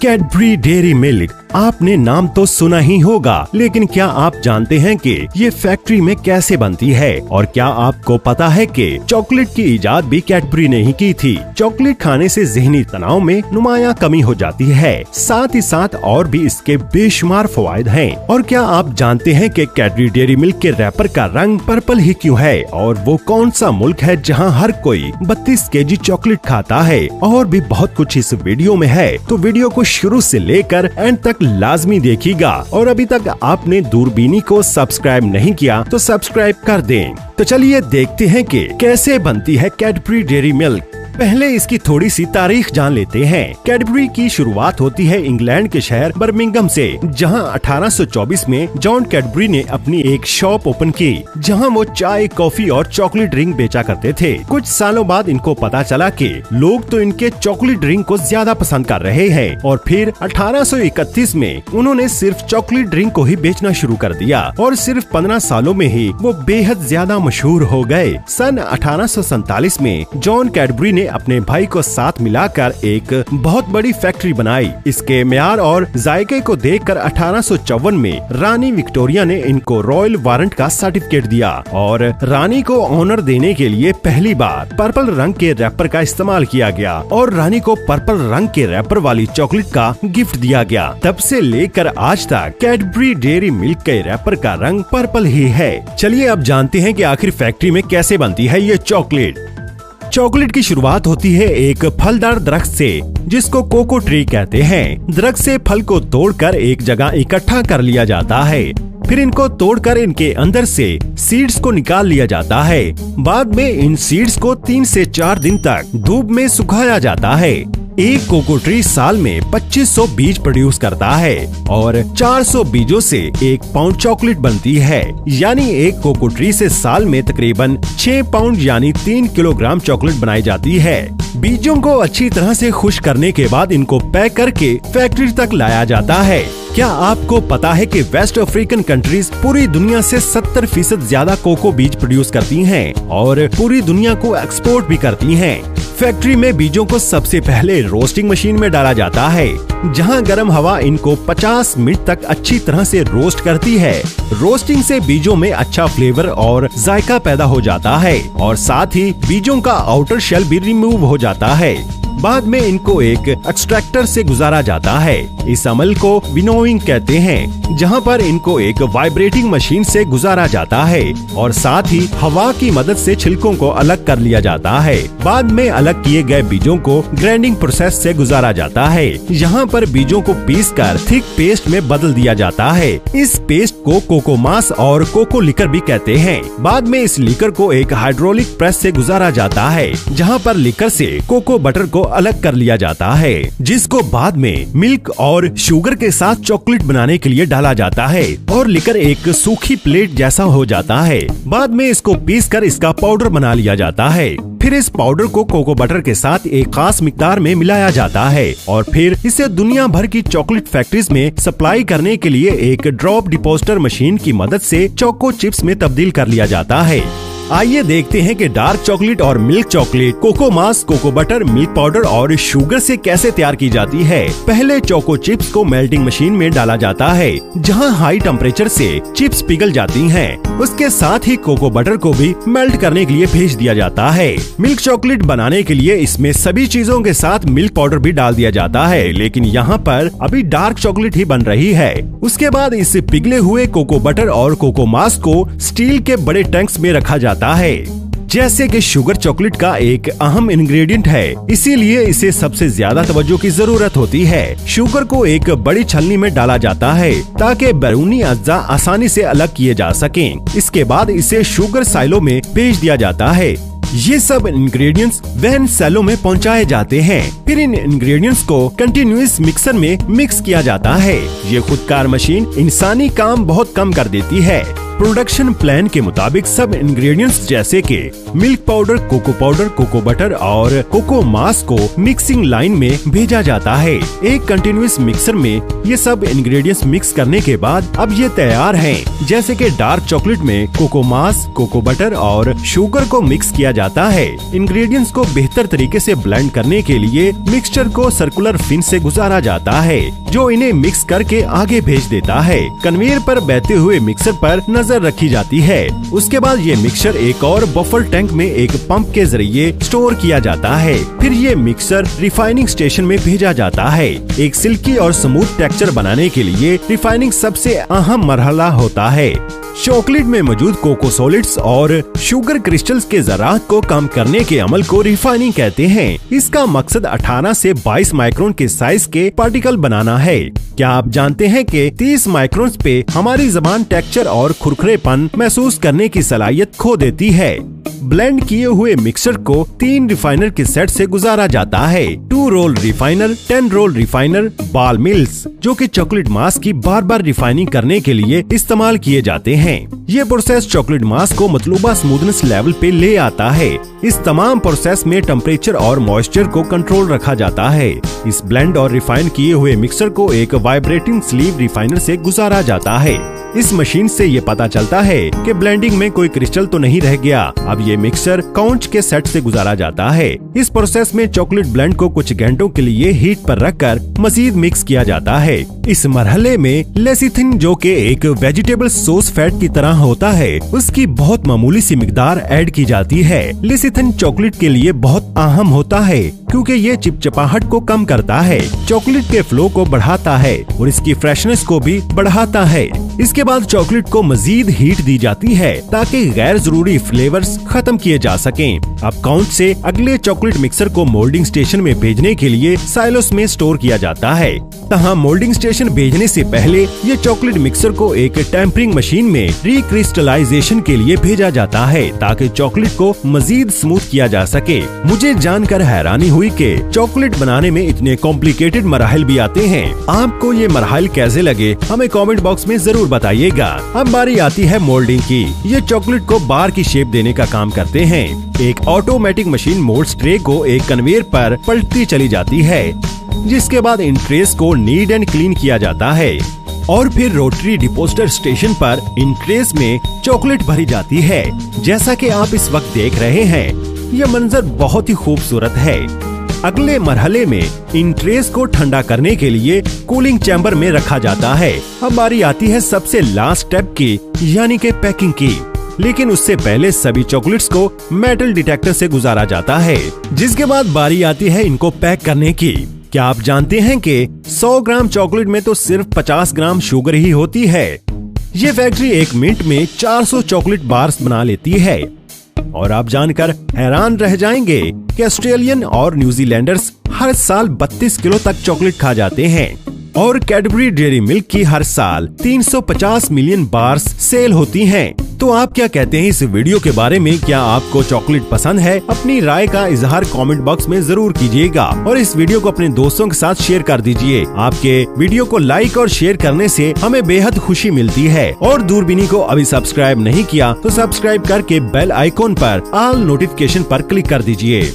Cadbury dairy milk, आपने नाम तो सुना ही होगा, लेकिन क्या आप जानते हैं कि ये फैक्ट्री में कैसे बनती है? और क्या आपको पता है कि चॉकलेट की इजाद भी कैडबरी ने ही की थी? चॉकलेट खाने से ज़हनी तनाव में नुमाया कमी हो जाती है, साथ ही साथ और भी इसके बेशुमार फवायद हैं। और क्या आप जानते हैं कि कैडबरी डेयरी मिल्क के रैपर का रंग पर्पल ही क्यों है? और वो कौन सा मुल्क है जहाँ हर कोई 32 केजी चॉकलेट खाता है? और भी बहुत कुछ इस वीडियो में है, तो वीडियो को शुरू से लेकर एंड तक लाजमी देखिएगा। और अभी तक आपने दूरबीनी को सब्सक्राइब नहीं किया तो सब्सक्राइब कर दें। तो चलिए देखते हैं कि कैसे बनती है कैडबरी डेयरी मिल्क। पहले इसकी थोड़ी सी तारीख जान लेते हैं। कैडबरी की शुरुआत होती है इंग्लैंड के शहर बर्मिंघम से, जहां 1824 में जॉन कैडबरी ने अपनी एक शॉप ओपन की, जहां वो चाय, कॉफी और चॉकलेट ड्रिंक बेचा करते थे। कुछ सालों बाद इनको पता चला कि लोग तो इनके चॉकलेट ड्रिंक को ज्यादा पसंद कर रहे हैं, और फिर 1831 में उन्होंने सिर्फ चॉकलेट ड्रिंक को ही बेचना शुरू कर दिया, और सिर्फ 15 सालों में ही वो बेहद ज्यादा मशहूर हो गए। सन 1847 में जॉन कैडबरी ने अपने भाई को साथ मिलाकर एक बहुत बड़ी फैक्ट्री बनाई। इसके म्यार और जायके को देखकर 1854 में रानी विक्टोरिया ने इनको रॉयल वारंट का सर्टिफिकेट दिया, और रानी को ऑनर देने के लिए पहली बार पर्पल रंग के रैपर का इस्तेमाल किया गया, और रानी को पर्पल रंग के रैपर वाली चॉकलेट का गिफ्ट दिया गया। तब से लेकर आज तक कैडबरी डेयरी मिल्क के रैपर का रंग पर्पल ही है। चलिए अब जानते हैं कि आखिर फैक्ट्री में कैसे बनती है ये चॉकलेट। चॉकलेट की शुरुआत होती है एक फलदार दरख्त से, जिसको कोको ट्री कहते हैं। दरख्त से फल को तोड़कर एक जगह इकट्ठा कर लिया जाता है, फिर इनको तोड़कर इनके अंदर से सीड्स को निकाल लिया जाता है। बाद में इन सीड्स को 3 से 4 दिन तक धूप में सुखाया जाता है। एक कोको ट्री साल में 2500 बीज प्रोड्यूस करता है, और 400 बीजों से 1 पाउंड चॉकलेट बनती है। यानी एक कोको ट्री से साल में तकरीबन 6 पाउंड यानी 3 किलोग्राम चॉकलेट बनाई जाती है। बीजों को अच्छी तरह से खुश्क करने के बाद इनको पैक करके फैक्ट्री तक लाया जाता है। क्या आपको पता है कि वेस्ट अफ्रीकन कंट्रीज पूरी दुनिया से 70% ज्यादा कोको बीज प्रोड्यूस करती हैं, और पूरी दुनिया को एक्सपोर्ट भी करती हैं। फैक्ट्री में बीजों को सबसे पहले रोस्टिंग मशीन में डाला जाता है, जहां गर्म हवा इनको 50 मिनट तक अच्छी तरह से रोस्ट करती है। रोस्टिंग से बीजों में अच्छा फ्लेवर और जायका पैदा हो जाता है, और साथ ही बीजों का आउटर शेल भी रिमूव हो जाता है। बाद में इनको एक एक्सट्रैक्टर से गुजारा जाता है। इस अमल को विनोइंग कहते हैं, जहां पर इनको एक वाइब्रेटिंग मशीन से गुजारा जाता है, और साथ ही हवा की मदद से छिलकों को अलग कर लिया जाता है। बाद में अलग किए गए बीजों को ग्राइंडिंग प्रोसेस से गुजारा जाता है, जहां पर बीजों को पीसकर थिक पेस्ट में बदल दिया जाता है। इस पेस्ट को कोको मास और कोको लिकर भी कहते हैं। बाद में इस लिकर को एक हाइड्रोलिक प्रेस से गुजारा जाता है, जहां पर लिकर से कोको बटर को अलग कर लिया जाता है, जिसको बाद में मिल्क और शुगर के साथ चॉकलेट बनाने के लिए डाला जाता है, और लिकर एक सूखी प्लेट जैसा हो जाता है। बाद में इसको पीसकर इसका पाउडर बना लिया जाता है। फिर इस पाउडर को कोको बटर के साथ एक खास मिकदार में मिलाया जाता है, और फिर इसे दुनिया भर की चॉकलेट फैक्ट्रीज में सप्लाई करने के लिए एक ड्रॉप डिपोस्टर मशीन की मदद से चोको चिप्स में तब्दील कर लिया जाता है। आइए देखते हैं कि डार्क चॉकलेट और मिल्क चॉकलेट कोको मास, कोको बटर, मिल्क पाउडर और शुगर से कैसे तैयार की जाती है। पहले चोको चिप्स को मेल्टिंग मशीन में डाला जाता है, जहां हाई टेम्परेचर से चिप्स पिघल जाती हैं। उसके साथ ही कोको बटर को भी मेल्ट करने के लिए भेज दिया जाता है। मिल्क चॉकलेट बनाने के लिए इसमें सभी चीजों के साथ मिल्क पाउडर भी डाल दिया जाता है, लेकिन यहाँ पर अभी डार्क चॉकलेट ही बन रही है। उसके बाद इस पिघले हुए कोको बटर और कोको मास को स्टील के बड़े टैंक्स में रखा जाता है। जैसे कि शुगर चॉकलेट का एक अहम इंग्रेडिएंट है, इसीलिए इसे सबसे ज्यादा तवज्जो की जरूरत होती है। शुगर को एक बड़ी छलनी में डाला जाता है, ताकि बैरूनी अज्जा आसानी से अलग किए जा सकें। इसके बाद इसे शुगर साइलो में भेज दिया जाता है। ये सब इंग्रेडिएंट्स वैन सेलों में पहुंचाए जाते हैं। फिर इन इंग्रेडिएंट्स को कंटिन्यूअस मिक्सर में मिक्स किया जाता है। ये खुदकार मशीन इंसानी काम बहुत कम कर देती है। प्रोडक्शन प्लान के मुताबिक सब इंग्रेडिएंट्स जैसे कि मिल्क पाउडर, कोको बटर और कोको मास को मिक्सिंग लाइन में भेजा जाता है। एक कंटिन्यूअस मिक्सर में ये सब इंग्रेडिएंट्स मिक्स करने के बाद अब ये तैयार हैं। जैसे कि डार्क चॉकलेट में कोको मास, कोको बटर और शुगर को मिक्स किया जाता है। इंग्रेडिएंट्स को बेहतर तरीके से ब्लेंड करने के लिए मिक्सचर को सर्कुलर फिन से गुजारा जाता है, जो इन्हें मिक्स करके आगे भेज देता है। कन्वेयर पर बहते हुए मिक्सर पर नजर रखी जाती है। उसके बाद ये मिक्सचर एक और बफर टैंक में एक पंप के जरिए स्टोर किया जाता है। फिर ये मिक्सर रिफाइनिंग स्टेशन में भेजा जाता है। एक सिल्की और स्मूथ टेक्सचर बनाने के लिए रिफाइनिंग सबसे अहम मरहला होता है। चॉकलेट में मौजूद कोको सॉलिड्स और शुगर क्रिस्टल्स के ज़रात को कम करने के अमल को रिफाइनिंग कहते हैं। इसका मकसद 18 से 22 माइक्रोन के साइज के पार्टिकल बनाना है। क्या आप जानते हैं कि 30 माइक्रोन पे हमारी ज़बान टेक्सचर और खुरखरेपन महसूस करने की सलाहियत खो देती है। ब्लेंड किए हुए मिक्सचर को 3 रिफाइनर के सेट से गुजारा जाता है। 2 रोल रिफाइनर, 10 रोल रिफाइनर, बाल मिल्स, जो कि चॉकलेट मास की बार बार रिफाइनिंग करने के लिए इस्तेमाल किए जाते हैं। ये प्रोसेस चॉकलेट मास को मतलूबा स्मूथनेस लेवल पे ले आता है। इस तमाम प्रोसेस में टेम्परेचर और मॉइस्चर को कंट्रोल रखा जाता है। इस ब्लेंड और रिफाइन किए हुए मिक्सचर को एक वाइब्रेटिंग स्लीव रिफाइनर से गुजारा जाता है। इस मशीन से ये पता चलता है कि ब्लेंडिंग में कोई क्रिस्टल तो नहीं रह गया। अब ये मिक्सर काउंच के सेट से गुजारा जाता है। इस प्रोसेस में चॉकलेट ब्लेंड को कुछ घंटों के लिए हीट पर रखकर मजीद मिक्स किया जाता है। इस मरहले में लेसिथिन, जो कि एक वेजिटेबल सॉस फैट की तरह होता है, उसकी बहुत मामूली सी मिकदार ऐड की जाती है। लेसिथिन चॉकलेट के लिए बहुत अहम होता है क्योंकि ये चिपचिपाहट को कम करता है, चॉकलेट के फ्लो को बढ़ाता है और इसकी फ्रेशनेस को भी बढ़ाता है। इसके बाद चॉकलेट को मजीद हीट दी जाती है ताकि गैर जरूरी फ्लेवर्स खत्म किए जा सकें। अब काउंच से अगले चॉकलेट मिक्सर को मोल्डिंग स्टेशन में भेजने के लिए साइलोस में स्टोर किया जाता है। तहाँ मोल्डिंग स्टेशन भेजने से पहले ये चॉकलेट मिक्सर को एक टेम्परिंग मशीन में रिक्रिस्टलाइजेशन के लिए भेजा जाता है ताकि चॉकलेट को मजीद स्मूथ किया जा सके। मुझे जानकर हैरानी हुई कि चॉकलेट बनाने में इतने कॉम्प्लिकेटेड मराहल भी आते हैं। आपको ये मराहल कैसे लगे हमें कमेंट बॉक्स में जरूर बताइएगा। अब बारी आती है मोल्डिंग की। ये चॉकलेट को बार की शेप देने का काम करते हैं। एक ऑटोमेटिक मशीन मोल्ड ट्रे को एक कन्वेयर पर पलटती चली जाती है, जिसके बाद इन ट्रेस को नीट एंड क्लीन किया जाता है और फिर रोटरी डिपोजिटर स्टेशन पर इन ट्रेस में चॉकलेट भरी जाती है। जैसा कि आप इस वक्त देख रहे हैं, यह मंजर बहुत ही खूबसूरत है। अगले मरहले में इन ट्रेस को ठंडा करने के लिए कूलिंग चैम्बर में रखा जाता है। अब बारी आती है सबसे लास्ट स्टेप की, यानी कि पैकिंग की। लेकिन उससे पहले सभी चॉकलेट्स को मेटल डिटेक्टर से गुजारा जाता है, जिसके बाद बारी आती है इनको पैक करने की। क्या आप जानते हैं कि 100 ग्राम चॉकलेट में तो सिर्फ 50 ग्राम शुगर ही होती है। ये फैक्ट्री 1 मिनट में 400 चॉकलेट बार्स बना लेती है। और आप जानकर हैरान रह जाएंगे कि ऑस्ट्रेलियन और न्यूजीलैंडर्स हर साल 32 किलो तक चॉकलेट खा जाते हैं और कैडबरी डेयरी मिल्क की हर साल 350 मिलियन बार्स सेल होती हैं। तो आप क्या कहते हैं इस वीडियो के बारे में? क्या आपको चॉकलेट पसंद है? अपनी राय का इजहार कमेंट बॉक्स में जरूर कीजिएगा और इस वीडियो को अपने दोस्तों के साथ शेयर कर दीजिए। आपके वीडियो को लाइक और शेयर करने से हमें बेहद खुशी मिलती है। और दूरबीनी को अभी सब्सक्राइब नहीं किया तो सब्सक्राइब करके बेल आइकॉन पर ऑल नोटिफिकेशन पर क्लिक कर दीजिए।